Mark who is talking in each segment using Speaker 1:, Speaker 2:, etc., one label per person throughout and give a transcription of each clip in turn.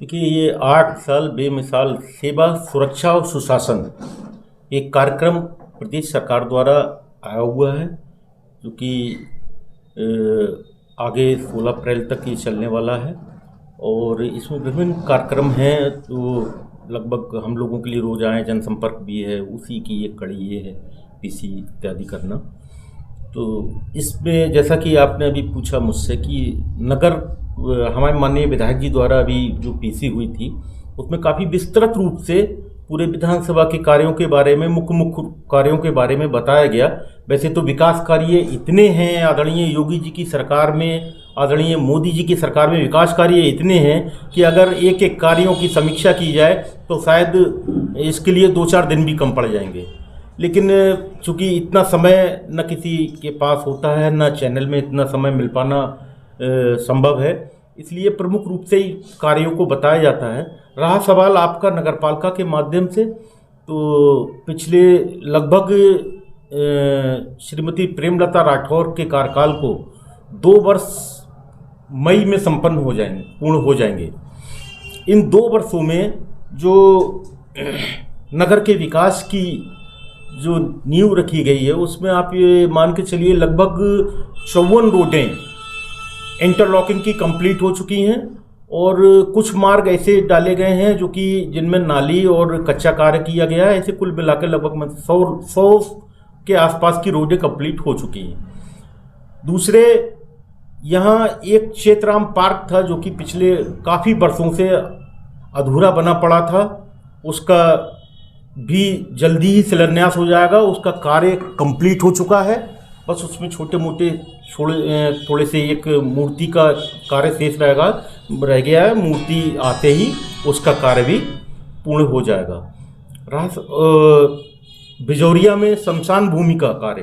Speaker 1: देखिए, ये 8 साल बेमिसाल सेवा सुरक्षा और सुशासन एक कार्यक्रम प्रदेश सरकार द्वारा आया हुआ है, जो कि आगे 16 अप्रैल तक ये चलने वाला है। और इसमें विभिन्न कार्यक्रम हैं जो लगभग हम लोगों के लिए रोज़ आए, जनसंपर्क भी है, उसी की एक कड़ी ये है पीसी इत्यादि करना। तो इसमें जैसा कि आपने अभी पूछा मुझसे कि नगर हमारे माननीय विधायक जी द्वारा अभी जो पीसी हुई थी, उसमें काफ़ी विस्तृत रूप से पूरे विधानसभा के कार्यों के बारे में, मुख्य कार्यों के बारे में बताया गया। वैसे तो विकास कार्य इतने हैं आदरणीय योगी जी की सरकार में, आदरणीय मोदी जी की सरकार में विकास कार्य इतने हैं कि अगर एक एक कार्यों की समीक्षा की जाए तो शायद इसके लिए 2-4 दिन भी कम पड़ जाएंगे। लेकिन चूँकि इतना समय न किसी के पास होता है, न चैनल में इतना समय मिल पाना संभव है, इसलिए प्रमुख रूप से ही कार्यों को बताया जाता है। रहा सवाल आपका नगरपालिका के माध्यम से, तो पिछले लगभग श्रीमती प्रेमलता राठौर के कार्यकाल को 2 वर्ष मई में पूर्ण हो जाएंगे। इन 2 वर्षों में जो नगर के विकास की जो नींव रखी गई है, उसमें आप ये मान के चलिए लगभग 54 रोडें इंटरलॉकिंग की कंप्लीट हो चुकी हैं और कुछ मार्ग ऐसे डाले गए हैं जो कि जिनमें नाली और कच्चा कार्य किया गया है। ऐसे कुल मिलाकर लगभग 100 के आसपास की रोडें कंप्लीट हो चुकी हैं। दूसरे, यहाँ एक क्षेत्राम पार्क था जो कि पिछले काफ़ी वर्षों से अधूरा बना पड़ा था, उसका भी जल्दी ही शिलान्यास हो जाएगा। उसका कार्य कंप्लीट हो चुका है, बस उसमें छोटे मोटे थोड़े से एक मूर्ति का कार्य शेष रह गया है। मूर्ति आते ही उसका कार्य भी पूर्ण हो जाएगा। बिजौरिया में शमशान भूमि का कार्य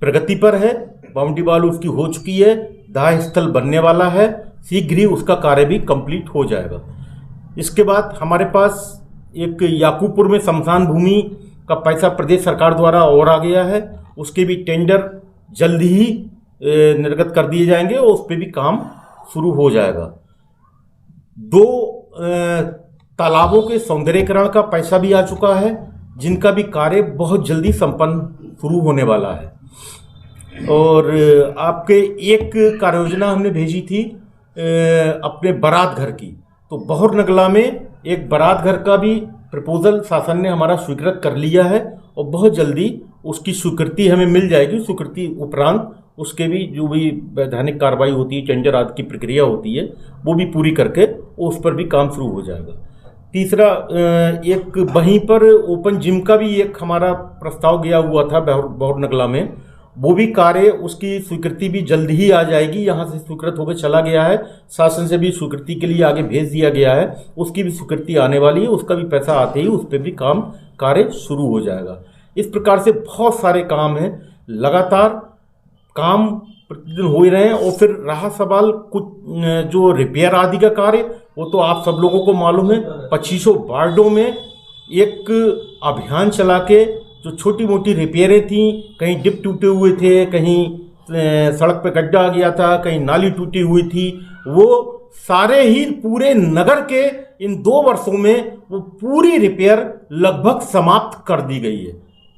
Speaker 1: प्रगति पर है, बाउंड्री वॉल उसकी हो चुकी है, दाह स्थल बनने वाला है, शीघ्र ही उसका कार्य भी कंप्लीट हो जाएगा। इसके बाद हमारे पास एक याकूपुर में शमशान भूमि का पैसा प्रदेश सरकार द्वारा और आ गया है, उसके भी टेंडर जल्दी ही निर्गत कर दिए जाएंगे और उस पर भी काम शुरू हो जाएगा। 2 तालाबों के सौंदर्यीकरण का पैसा भी आ चुका है, जिनका भी कार्य बहुत जल्दी संपन्न शुरू होने वाला है। और आपके एक कार्य योजना हमने भेजी थी अपने बारात घर की, तो बहुर नगला में एक बारात घर का भी प्रपोजल शासन ने हमारा स्वीकृत कर लिया है और बहुत जल्दी उसकी स्वीकृति हमें मिल जाएगी। स्वीकृति उपरांत उसके भी जो भी वैधानिक कार्रवाई होती है, टेंडर आदि की प्रक्रिया होती है, वो भी पूरी करके उस पर भी काम शुरू हो जाएगा। तीसरा, एक वहीं पर ओपन जिम का भी एक हमारा प्रस्ताव गया हुआ था बहुर नगला में, वो भी कार्य उसकी स्वीकृति भी जल्द ही आ जाएगी। यहाँ से स्वीकृत होकर चला गया है, शासन से भी स्वीकृति के लिए आगे भेज दिया गया है, उसकी भी स्वीकृति आने वाली है, उसका भी पैसा आते ही उस पर भी कार्य शुरू हो जाएगा। इस प्रकार से बहुत सारे काम हैं, लगातार काम प्रतिदिन हो ही रहे हैं। और फिर रहा सवाल कुछ जो रिपेयर आदि का कार्य, वो तो आप सब लोगों को मालूम है, 2500 वार्डों में एक अभियान चला के जो छोटी मोटी रिपेयरें थी, कहीं डिप टूटे हुए थे, कहीं सड़क पे गड्ढा आ गया था, कहीं नाली टूटी हुई थी, वो सारे ही पूरे नगर के इन 2 वर्षों में वो पूरी रिपेयर लगभग समाप्त कर दी गई है।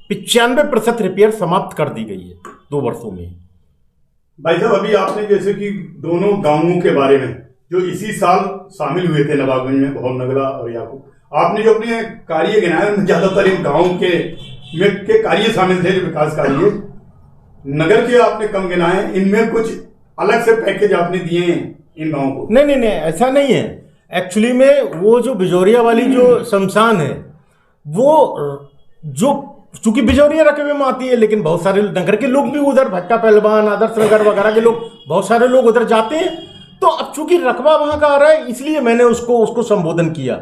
Speaker 1: 95% रिपेयर समाप्त कर दी गई है 2 वर्षों में।
Speaker 2: भाई साहब, अभी आपने जैसे कि दोनों गांवों के बारे में जो इसी साल शामिल हुए थे, नवाबगंज में बहुर नगला और याकूब, आपने जो अपने कार्य गिनाए उनमें ज्यादातर इन गाँव के कार्य शामिल थे, जो विकास कार्य। नगर के आपने कम गिनाए, इनमें कुछ अलग से पैकेज आपने दिए हैं इन गाँव को?
Speaker 1: नहीं, ऐसा नहीं है। एक्चुअली में वो जो बिजौरिया वाली जो शमशान है, वो जो चूंकि बिजौरिया रकबे में आती है, लेकिन बहुत सारे नगर के लोग भी उधर, भट्टा पहलवान, आदर्श नगर वगैरह के लोग, बहुत सारे लोग उधर जाते हैं। तो अब चूंकि रकबा वहां का आ रहा है, इसलिए मैंने उसको संबोधन किया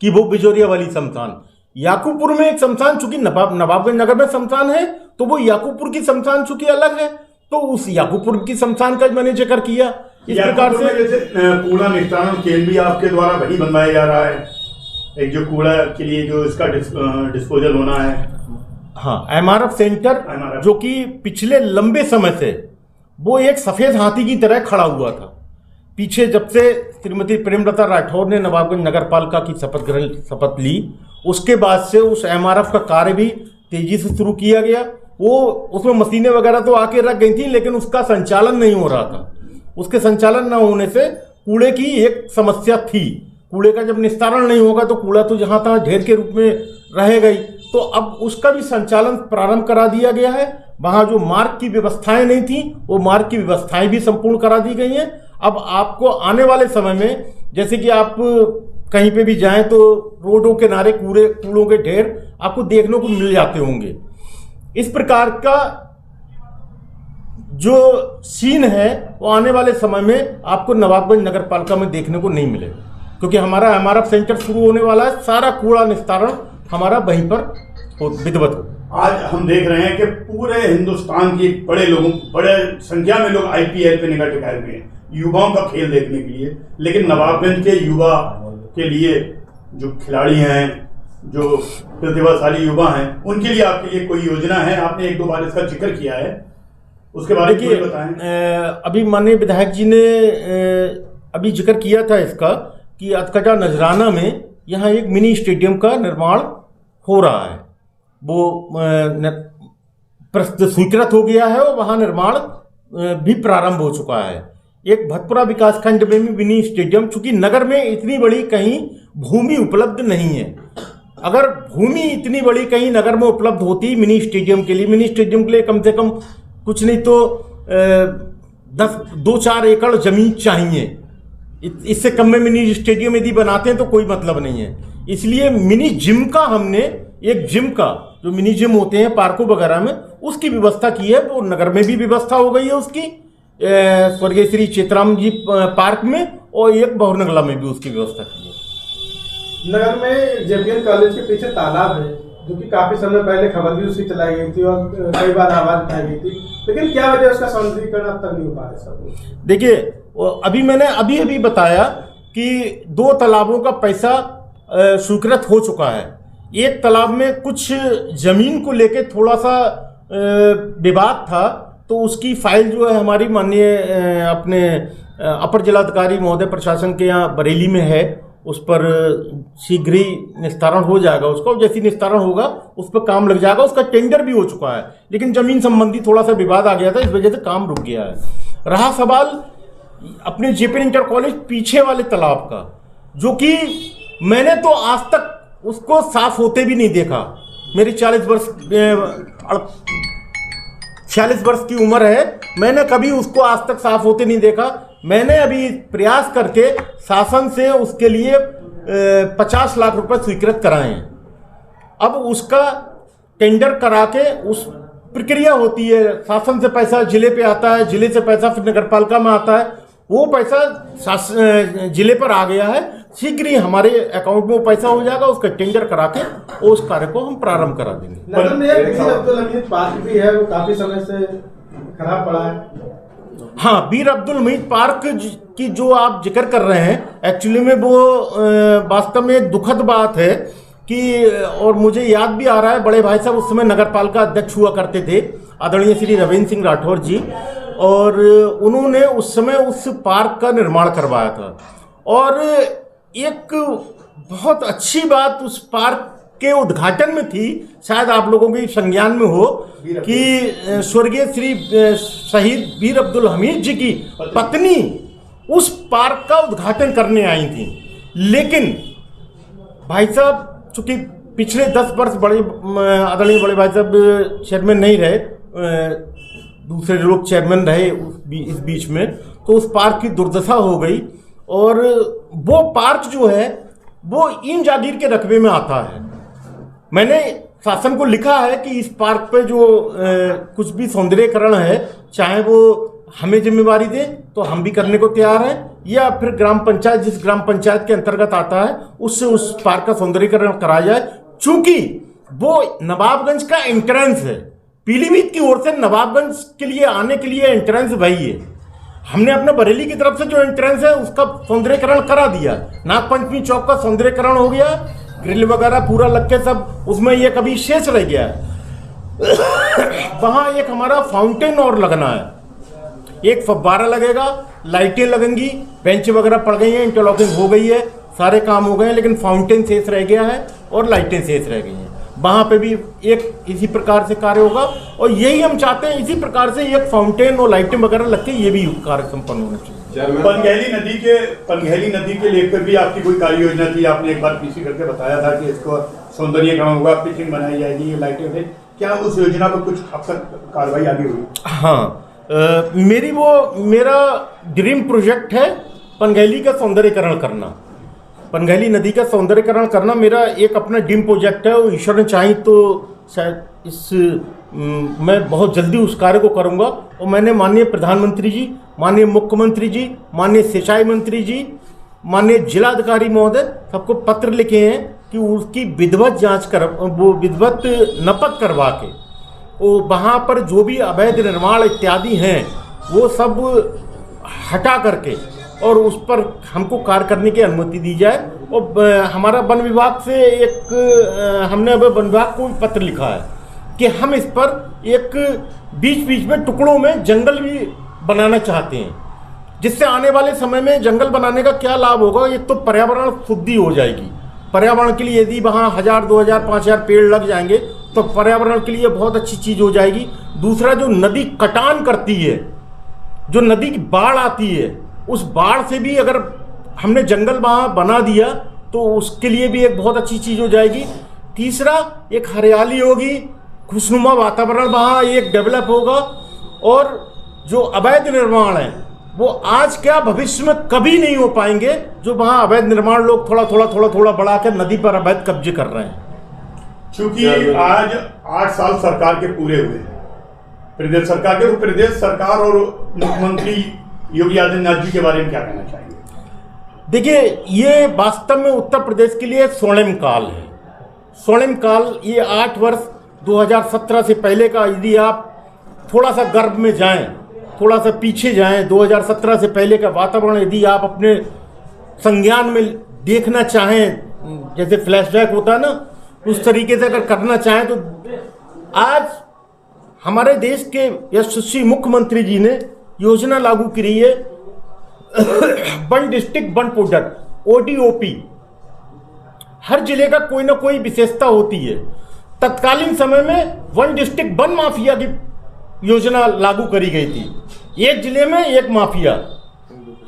Speaker 1: कि वो बिजौरिया वाली शमशान। याकूपुर में एक शमशान चूंकि नवाबगंज नगर में शमशान है, तो वो याकूपुर की शमशान चूंकि अलग है, तो उस याकूपुर की शमशान का मैंने जिक्र किया। इस प्रकार से
Speaker 2: जैसे कूड़ा निस्तारण केंद्र भी आपके द्वारा वही बनवाया जा रहा है, एक जो कूड़ा के लिए जो इसका डिस्पोजल होना है।
Speaker 1: हाँ, MRF सेंटर, जो कि पिछले लंबे समय से वो एक सफेद हाथी की तरह खड़ा हुआ था। पीछे जब से श्रीमती प्रेमलता राठौर ने नवाबगंज नगर पालिका की शपथ ली, उसके बाद से उस एमआरएफ का कार्य भी तेजी से शुरू किया गया। वो उसमें मशीनें वगैरह तो आके रख गई थी, लेकिन उसका संचालन नहीं हो रहा था। उसके संचालन न होने से कूड़े की एक समस्या थी। कूड़े का जब निस्तारण नहीं होगा तो कूड़ा तो जहां तहां ढेर के रूप में रहेगा ही। तो अब उसका भी संचालन प्रारंभ करा दिया गया है। वहां जो मार्ग की व्यवस्थाएं नहीं थी, वो मार्ग की व्यवस्थाएं भी संपूर्ण करा दी गई हैं। अब आपको आने वाले समय में, जैसे कि आप कहीं पे भी जाएं तो रोडों के किनारे कूड़ों के ढेर आपको देखने को मिल जाते होंगे। इस प्रकार का जो सीन है वो आने वाले समय में आपको नवाबगंज नगर पालिका में देखने को नहीं मिलेगा, क्योंकि हमारा एमआरएफ सेंटर शुरू होने वाला है। सारा कूड़ा निस्तारण हमारा वहीं पर विधिवत हो।
Speaker 2: आज हम देख रहे हैं कि पूरे हिंदुस्तान की बड़े संख्या में लोग आईपीएल पे निगाह टिकाए हुए हैं युवाओं का खेल देखने के लिए। लेकिन नवाबगंज के युवा के लिए जो खिलाड़ी हैं, जो प्रतिभाशाली युवा हैं, उनके लिए आपके लिए कोई योजना है? आपने एक दो बार इसका जिक्र किया है, उसके बारे में बताएं।
Speaker 1: अभी माननीय विधायक जी ने अभी जिक्र किया था इसका कि अतकटा नजराना में यहाँ एक मिनी स्टेडियम का निर्माण हो रहा है। वो स्वीकृत हो गया है और वहाँ निर्माण भी प्रारंभ हो चुका है। एक भतपुरा विकासखंड में भी मिनी स्टेडियम, चूंकि नगर में इतनी बड़ी कहीं भूमि उपलब्ध नहीं है। अगर भूमि इतनी बड़ी कहीं नगर में उपलब्ध होती मिनी स्टेडियम के लिए कम से कम कुछ नहीं तो 2-4 एकड़ जमीन चाहिए। इससे कम में मिनी स्टेडियम यदि बनाते हैं तो कोई मतलब नहीं है। इसलिए मिनी जिम का हमने एक जिम का जो मिनी जिम होते हैं पार्कों वगैरह में, उसकी व्यवस्था की है। वो नगर में भी व्यवस्था हो गई है उसकी, स्वर्गीय श्री चेतराम जी पार्क में, और एक बहुनगला में भी उसकी व्यवस्था की है।
Speaker 3: नगर में जेपीएल कॉलेज के पीछे तालाब है, जो कि काफी समय पहले खबर भी उसकी चलाई गई थी और कई बार आवाज उठाई गई थी, लेकिन क्या वजह उसका सौंदर्यीकरण अब तक नहीं हो पा रहा सब?
Speaker 1: देखिए, अभी मैंने अभी बताया कि 2 तालाबों का पैसा स्वीकृत हो चुका है। एक तालाब में कुछ जमीन को लेके थोड़ा सा विवाद था, तो उसकी फाइल जो है हमारी माननीय अपने अपर जिलाधिकारी महोदय प्रशासन के यहाँ बरेली में है। उस पर शीघ्र ही निस्तारण हो जाएगा उसका, और जैसे निस्तारण होगा उस पर काम लग जाएगा। उसका टेंडर भी हो चुका है, लेकिन जमीन संबंधी थोड़ा सा विवाद आ गया था, इस वजह से काम रुक गया है। रहा सवाल अपने जेपीएल इंटर कॉलेज पीछे वाले तालाब का, जो कि मैंने तो आज तक उसको साफ होते भी नहीं देखा। मेरी 40 वर्ष की उम्र है, मैंने कभी उसको आज तक साफ होते नहीं देखा। मैंने अभी प्रयास करके शासन से उसके लिए 50 लाख रुपए स्वीकृत कराए हैं। अब उसका टेंडर करा के उस प्रक्रिया होती है, शासन से पैसा जिले पे आता है, जिले से पैसा फिर नगर पालिका में आता है। वो पैसा जिले पर आ गया है, शीघ्र ही हमारे अकाउंट में वो पैसा हो जाएगा। उसका टेंडर करा के उस कार्य को हम प्रारंभ करा देंगे।
Speaker 3: नगर में एक वीर अब्दुल हमीद पार्क भी है, वो काफी समय से खराब पड़ा है।
Speaker 1: हाँ, वीर अब्दुल हमीद पार्क की जो आप जिक्र कर रहे हैं, एक्चुअली में वो वास्तव में दुखद बात है कि, और मुझे याद भी आ रहा है, बड़े भाई साहब उस समय नगर पालिका अध्यक्ष हुआ करते थे, आदरणीय श्री रविंद्र सिंह राठौर जी, और उन्होंने उस समय उस पार्क का निर्माण करवाया था। और एक बहुत अच्छी बात उस पार्क के उद्घाटन में थी, शायद आप लोगों के संज्ञान में हो, कि स्वर्गीय श्री शहीद वीर अब्दुल हमीद जी की पत्नी उस पार्क का उद्घाटन करने आई थी। लेकिन भाई साहब चूंकि पिछले 10 वर्ष आदरणीय बड़े भाई साहब चेयरमैन नहीं रहे, दूसरे लोग चेयरमैन रहे इस बीच में, तो उस पार्क की दुर्दशा हो गई। और वो पार्क जो है वो इन जागीर के रकबे में आता है। मैंने शासन को लिखा है कि इस पार्क पे जो कुछ भी सौंदर्यीकरण है, चाहे वो हमें जिम्मेवारी दे तो हम भी करने को तैयार हैं, या फिर ग्राम पंचायत जिस ग्राम पंचायत के अंतर्गत आता है उससे उस पार्क का सौंदर्यीकरण कराया जाए। चूंकि वो नवाबगंज का एंट्रेंस है, पीलीभीत की ओर से नवाबगंज के लिए आने के लिए एंट्रेंस वही है। हमने अपने बरेली की तरफ से जो एंट्रेंस है उसका सौंदर्यीकरण करा दिया। नागपंचमी चौक का सौंदर्यीकरण हो गया, ग्रिल वगैरह पूरा लग के सब उसमें ये कभी शेष रह गया है। वहां एक हमारा फाउंटेन और लगना है, एक फव्वारा लगेगा, लाइटें लगेंगी, बेंच वगैरह पड़ गई हैं, इंटरलॉकिंग हो गई है, सारे काम हो गए हैं, लेकिन फाउंटेन शेष रह गया है और लाइटें शेष रह गई हैं। वहाँ पे भी एक इसी प्रकार से कार्य होगा और यही हम चाहते हैं, इसी प्रकार से एक फाउंटेन और लाइटें वगैरह लग के ये भी कार्य संपन्न होना चाहिए।
Speaker 2: पनघैली नदी के लेकर भी आपकी कोई कार्य योजना थी? आपने एक बार पीसी करके बताया था कि इसको सौंदर्यीकरण होगा, पिचिंग बनाई जाएगी, लाइटें भी। क्या उस योजना पर कुछ अब तक कार्रवाई आगे हुई?
Speaker 1: हाँ, मेरा ड्रीम प्रोजेक्ट है पनघैली का सौंदर्यीकरण करना। पनघैली नदी का सौंदर्यीकरण करना मेरा एक अपना ड्रीम प्रोजेक्ट है और ईश्वर ने चाही तो शायद मैं बहुत जल्दी उस कार्य को करूंगा। और मैंने माननीय प्रधानमंत्री जी, माननीय मुख्यमंत्री जी, माननीय सिंचाई मंत्री जी, माननीय जिलाधिकारी महोदय सबको पत्र लिखे हैं कि उसकी विधिवत जांच कर, वो विधिवत नपत करवा के वो वहाँ पर जो भी अवैध निर्माण इत्यादि हैं वो सब हटा करके और उस पर हमको कार्य करने की अनुमति दी जाए। और हमारा वन विभाग से हमने अब वन विभाग को पत्र लिखा है कि हम इस पर एक बीच बीच में टुकड़ों में जंगल भी बनाना चाहते हैं, जिससे आने वाले समय में जंगल बनाने का क्या लाभ होगा। एक तो पर्यावरण शुद्धि हो जाएगी, पर्यावरण के लिए यदि वहाँ 1000, 2000, 5000 पेड़ लग जाएंगे तो पर्यावरण के लिए बहुत अच्छी चीज़ हो जाएगी। दूसरा, जो नदी कटान करती है, जो नदी की बाढ़ आती है, उस बाढ़ से भी अगर हमने जंगल वहाँ बना दिया तो उसके लिए भी एक बहुत अच्छी चीज़ हो जाएगी। तीसरा, एक हरियाली होगी, खुशनुमा वातावरण वहाँ एक डेवलप होगा। और जो अवैध निर्माण है वो आज क्या भविष्य में कभी नहीं हो पाएंगे, जो वहाँ अवैध निर्माण लोग थोड़ा बढ़ाकर नदी पर अवैध कब्जे कर रहे हैं।
Speaker 2: क्योंकि आज 8 साल सरकार के पूरे हुए हैं, प्रदेश सरकार के, तो प्रदेश सरकार और मुख्यमंत्री योगी आदित्यनाथ जी के बारे में क्या कहना चाहेंगे?
Speaker 1: देखिए, ये वास्तव में उत्तर प्रदेश के लिए स्वर्णिम काल है। स्वर्णिम काल, ये 8 वर्ष 2017 से पहले का, यदि आप थोड़ा सा गर्भ में जाएं, थोड़ा सा पीछे जाएं, 2017 से पहले का वातावरण यदि आप अपने संज्ञान में देखना चाहें, जैसे फ्लैशबैक होता है ना, उस तरीके से अगर करना चाहें तो आज हमारे देश के यशस्वी मुख्यमंत्री जी ने योजना लागू करी है one district one product, ODOP। हर जिले का कोई ना कोई विशेषता होती है। तत्कालीन समय में वन डिस्ट्रिक्ट वन माफिया की योजना लागू करी गई थी। एक जिले में एक माफिया,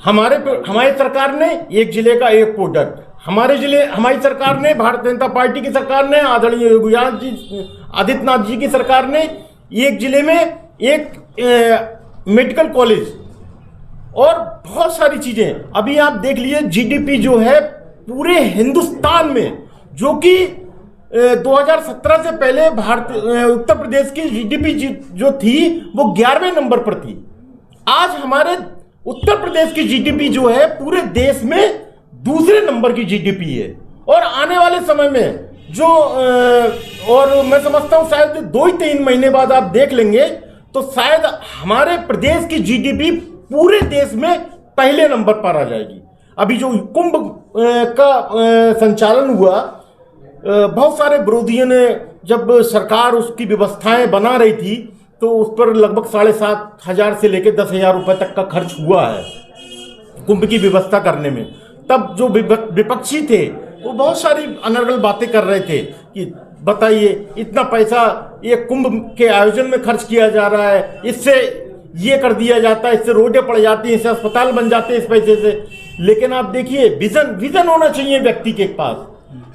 Speaker 1: हमारी सरकार ने एक जिले का एक प्रोडक्ट, हमारी सरकार ने, भारतीय जनता पार्टी की सरकार ने, आदरणीय योगी आदित्यनाथ जी की सरकार ने एक जिले में एक मेडिकल कॉलेज और बहुत सारी चीजें। अभी आप देख लीजिए, GDP जो है पूरे हिंदुस्तान में, जो कि 2017 से पहले उत्तर प्रदेश की GDP जो थी वो 11वें नंबर पर थी। आज हमारे उत्तर प्रदेश की GDP जो है पूरे देश में दूसरे नंबर की GDP है। और आने वाले समय में जो और मैं समझता हूं शायद 2-3 महीने बाद आप देख लेंगे तो शायद हमारे प्रदेश की GDP पूरे देश में पहले नंबर पर आ जाएगी। अभी जो कुंभ का संचालन हुआ, बहुत सारे विरोधियों ने, जब सरकार उसकी व्यवस्थाएं बना रही थी तो उस पर लगभग 7,500 से लेकर 10,000 रुपए तक का खर्च हुआ है कुंभ की व्यवस्था करने में। तब जो विपक्षी थे वो बहुत सारी अनर्गल बातें कर रहे थे कि बताइए, इतना पैसा ये कुंभ के आयोजन में खर्च किया जा रहा है, इससे ये कर दिया जाता है, इससे रोडें पड़ जाती हैं, इससे अस्पताल बन जाते हैं इस पैसे से। लेकिन आप देखिए, विजन होना चाहिए व्यक्ति के पास।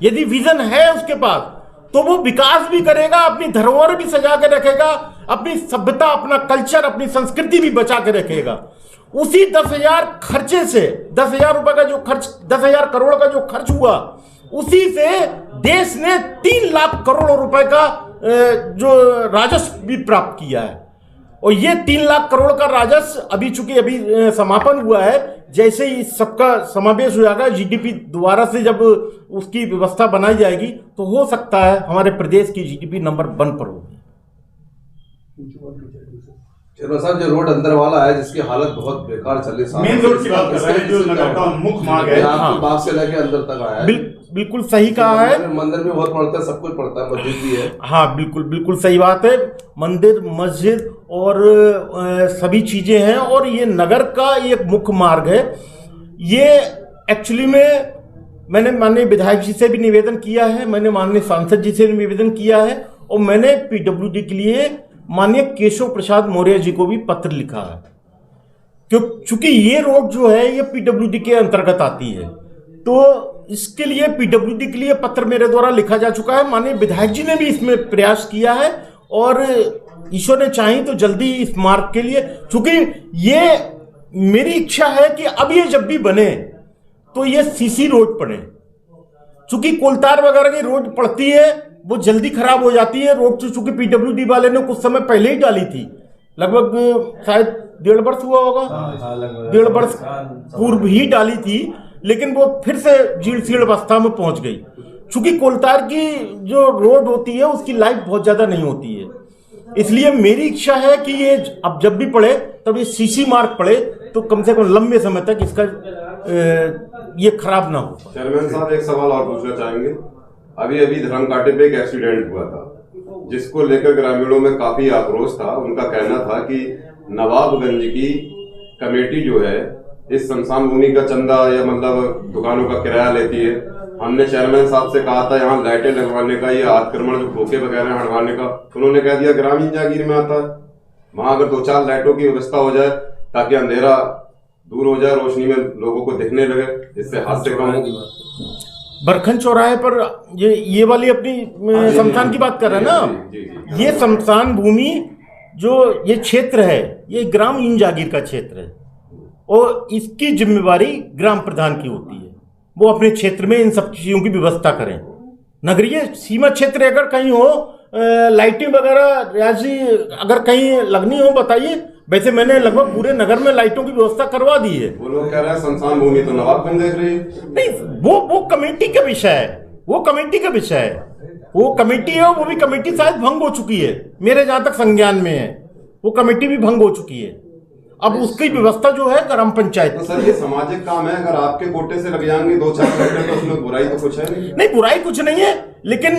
Speaker 1: यदि विजन है उसके पास तो वो विकास भी करेगा, अपनी धरोहर भी सजा के रखेगा, अपनी सभ्यता, अपना कल्चर, अपनी संस्कृति भी बचा के रखेगा। उसी 10,000 खर्चे से, 10,000 रुपए का जो खर्च, 10,000 करोड़ का जो खर्च हुआ, उसी से देश ने 3 लाख करोड़ रुपए का जो राजस्व भी प्राप्त किया है। और ये 3 लाख करोड़ का राजस्व अभी चूंकि अभी समापन हुआ है, जैसे ही सबका समावेश हो जाएगा, GDP दोबारा से जब उसकी व्यवस्था बनाई जाएगी तो हो सकता है हमारे प्रदेश की GDP नंबर 1 पर होगी।
Speaker 4: चलो साहब, जो रोड अंदर वाला है जिसकी हालत बहुत बेकार चल रही है,
Speaker 2: मेन रोड की बात कर रहे हैं, जो नगर का मुख्य मार्ग है,
Speaker 4: बाग से लेके अंदर तक आया है।
Speaker 1: बिल्कुल सही कहा है।
Speaker 4: मंदिर भी बहुत पड़ता है, सब कुछ पड़ता है, मस्जिद भी है।
Speaker 1: हाँ, बिल्कुल सही बात है। मंदिर, मस्जिद और सभी चीज़ें हैं, और ये नगर का एक मुख्य मार्ग है। ये एक्चुअली में मैंने माननीय विधायक जी से भी निवेदन किया है, मैंने माननीय सांसद जी से निवेदन किया है, और मैंने पीडब्ल्यूडी के लिए माननीय केशव प्रसाद मौर्य जी को भी पत्र लिखा है, क्योंकि ये रोड जो है ये पीडब्ल्यूडी के अंतर्गत आती है। तो इसके लिए पीडब्ल्यूडी के लिए पत्र मेरे द्वारा लिखा जा चुका है। माननीय विधायक जी ने भी इसमें प्रयास किया है, और ईश्वर ने चाही तो जल्दी इस मार्ग के लिए, चूंकि ये मेरी इच्छा है कि अब ये जब भी बने तो ये सीसी रोड पड़े, चूंकि कोलतार वगैरह की रोड पड़ती है वो जल्दी खराब हो जाती है रोड। चूंकि पीडब्ल्यूडी वाले ने कुछ समय पहले ही डाली थी, लगभग शायद 1.5 वर्ष हुआ होगा, 1.5 वर्ष पूर्व ही डाली थी, लेकिन वो फिर से जीर्ण शीर्ण अवस्था में पहुंच गई। चूंकि कोलतार की जो रोड होती है उसकी लाइफ बहुत ज्यादा नहीं होती है, इसलिए मेरी इच्छा है कि ये अब जब भी पड़े तब ये सीसी मार्ग पड़े, तो कम से कम लंबे समय तक इसका ये खराब ना हो।
Speaker 5: चेयरमैन साहब, एक सवाल और पूछना चाहेंगे। अभी अभी धर्मकांटे पे एक एक्सीडेंट हुआ था, जिसको लेकर ग्रामीणों में काफी आक्रोश था। उनका कहना था कि नवाबगंज की कमेटी जो है इस शमशान भूमि का चंदा या मतलब दुकानों का किराया लेती है। हमने चेयरमैन साहब से कहा था यहाँ लाइटें लगवाने का, ये आक्रमण जो खोखे वगैरह हटवाने का, उन्होंने कह दिया ग्रामीण जागीर में आता है। वहां अगर 2-4 लाइटों की व्यवस्था हो जाए ताकि अंधेरा दूर हो जाए, रोशनी में लोगों को दिखने लगे, इससे हादसे कम हो।
Speaker 1: बरखन चौराहे पर ये वाली अपनी शमशान की बात कर रहे हैं ना, ये शमशान भूमि जो ये क्षेत्र है ये ग्राम इन जागीर का क्षेत्र है, और इसकी जिम्मेवारी ग्राम प्रधान की होती है। वो अपने क्षेत्र में इन सब चीजों की व्यवस्था करें। नगरीय सीमा क्षेत्र अगर कहीं हो, लाइटिंग वगैरह रियाजी अगर कहीं लगनी हो बताइए। वैसे मैंने लगभग पूरे नगर में लाइटों की व्यवस्था करवा दी है।
Speaker 5: वो लोग कह रहे हैं शमशान भूमि तो नवाबगंज देख रही है।
Speaker 1: नहीं, वो कमेटी का विषय है, वो कमेटी का विषय है। वो कमेटी है, वो भी कमेटी शायद भंग हो चुकी है, मेरे जहां तक संज्ञान में है वो कमेटी भी भंग हो चुकी है। अब उसकी व्यवस्था जो है ग्राम पंचायत।
Speaker 5: तो सर ये सामाजिक काम है, अगर आपके कोटे से लग जाएंगे 2-4 घंटे तो उसमें बुराई तो कुछ है नहीं।
Speaker 1: नहीं, बुराई कुछ नहीं है, लेकिन